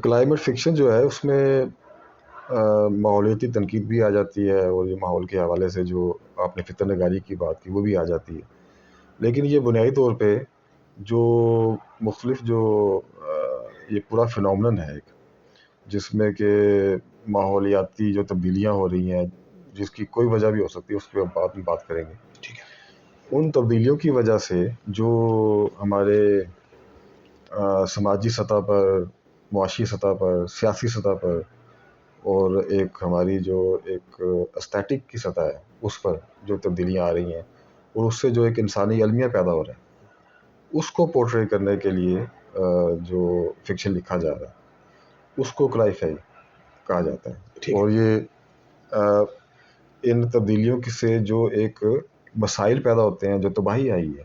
Climate fiction جو ہے اس میں ماحولیاتی تنقید بھی آ جاتی ہے، اور یہ ماحول کے حوالے سے جو آپ نے فتن نگاری کی بات کی وہ بھی آ جاتی ہے. لیکن یہ بنیادی طور پہ جو مختلف جو یہ پورا فنومنن ہے ایک، جس میں کہ ماحولیاتی جو تبدیلیاں ہو رہی ہیں، جس کی کوئی وجہ بھی ہو سکتی ہے، اس پہ ہم بعد میں بات کریں گے. ٹھیک ہے. ان تبدیلیوں کی وجہ سے جو ہمارے سماجی سطح پر، معاشی سطح پر، سیاسی سطح پر، اور ایک ہماری جو ایک استھیٹک کی سطح ہے اس پر جو تبدیلیاں آ رہی ہیں، اور اس سے جو ایک انسانی المیہ پیدا ہو رہا ہے، اس کو پورٹری کرنے کے لیے جو فکشن لکھا جا رہا ہے اس کو کلائیفائی کہا جاتا ہے. ٹھیک اور یہ ان تبدیلیوں سے جو ایک مسائل پیدا ہوتے ہیں، جو تباہی آئی ہے،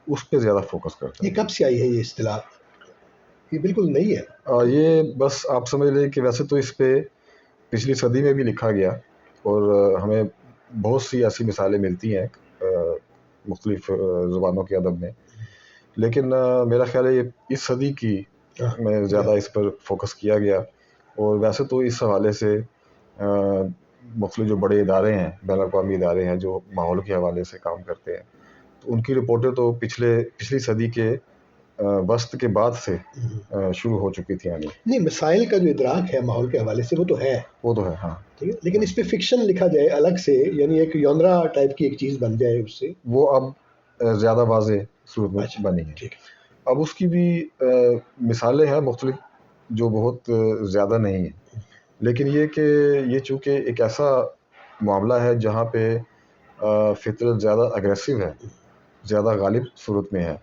اس پہ زیادہ فوکس کرتا ہے. ہے. یہ کب سے آئی ہے یہ اصطلاح؟ یہ بالکل نئی ہے. یہ بس آپ سمجھ لیں کہ ویسے تو اس پہ پچھلی صدی میں بھی لکھا گیا، اور ہمیں بہت سی ایسی مثالیں ملتی ہیں مختلف زبانوں کے ادب میں. لیکن میرا خیال ہے یہ اس صدی کی میں زیادہ اس پر فوکس کیا گیا. اور ویسے تو اس حوالے سے مختلف جو بڑے ادارے ہیں، بین الاقوامی ادارے ہیں جو ماحول کے حوالے سے کام کرتے ہیں، تو ان کی رپورٹیں تو پچھلی صدی کے وسط کے بعد سے شروع ہو چکی تھی آنی. نہیں، مسائل کا جو ادراک ہے ماحول کے حوالے سے وہ تو ہے. وہ تو ہے، ہاں. ٹھیک ہے، لیکن اس پہ فکشن لکھا جائے الگ سے، یعنی ایک یونرا ٹائپ کی ایک چیز بن جائے اس سے، وہ اب زیادہ واضح صورت میں اچھا بنی ہے. ٹھیک ہے. اب اس کی بھی مثالیں ہیں مختلف جو بہت زیادہ نہیں ہیں، لیکن یہ کہ یہ چونکہ ایک ایسا معاملہ ہے جہاں پہ فطرت زیادہ اگریسو ہے، زیادہ غالب صورت میں ہے،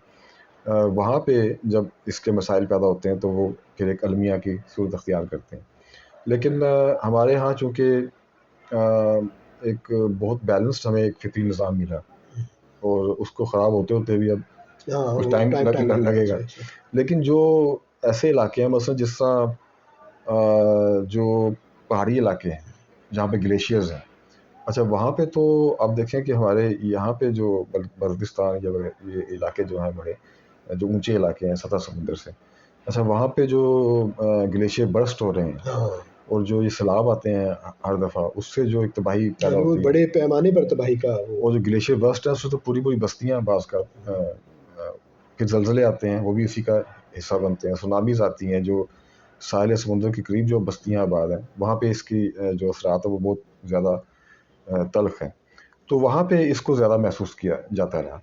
وہاں پہ جب اس کے مسائل پیدا ہوتے ہیں تو وہ پھر ایک المیہ کی صورت اختیار کرتے ہیں. لیکن ہمارے ہاں چونکہ ایک بہت بیلنسڈ ہمیں ایک فطری نظام ملا، اور اس کو خراب ہوتے ہوتے بھی اب کچھ ٹائم لگے گا. لیکن جو ایسے علاقے ہیں مثلا جس طرح جو پہاڑی علاقے ہیں جہاں پہ گلیشیئرز ہیں، اچھا وہاں پہ تو آپ دیکھیں کہ ہمارے یہاں پہ جو بلتستان یا یہ علاقے جو ہیں بڑے جو اونچے علاقے ہیں سطح سمندر سے، اچھا وہاں پہ جو گلیشیئر برسٹ ہو رہے ہیں اور جو یہ سیلاب آتے ہیں ہر دفعہ، اس سے جو ایک تباہی پیدا ہوتی ہے، بڑے پیمانے پر تباہی کا، اور جو گلیشیئر برسٹ ہے اس سے تو پوری بستیاں بعض کا، پھر زلزلے آتے ہیں وہ بھی اسی کا حصہ بنتے ہیں، سونامیز آتی ہیں جو ساحل سمندر کے قریب جو بستیاں آباد ہیں وہاں پہ اس کی جو اثرات ہیں وہ بہت زیادہ تلخ ہیں. تو وہاں پہ اس کو زیادہ محسوس کیا جاتا رہا.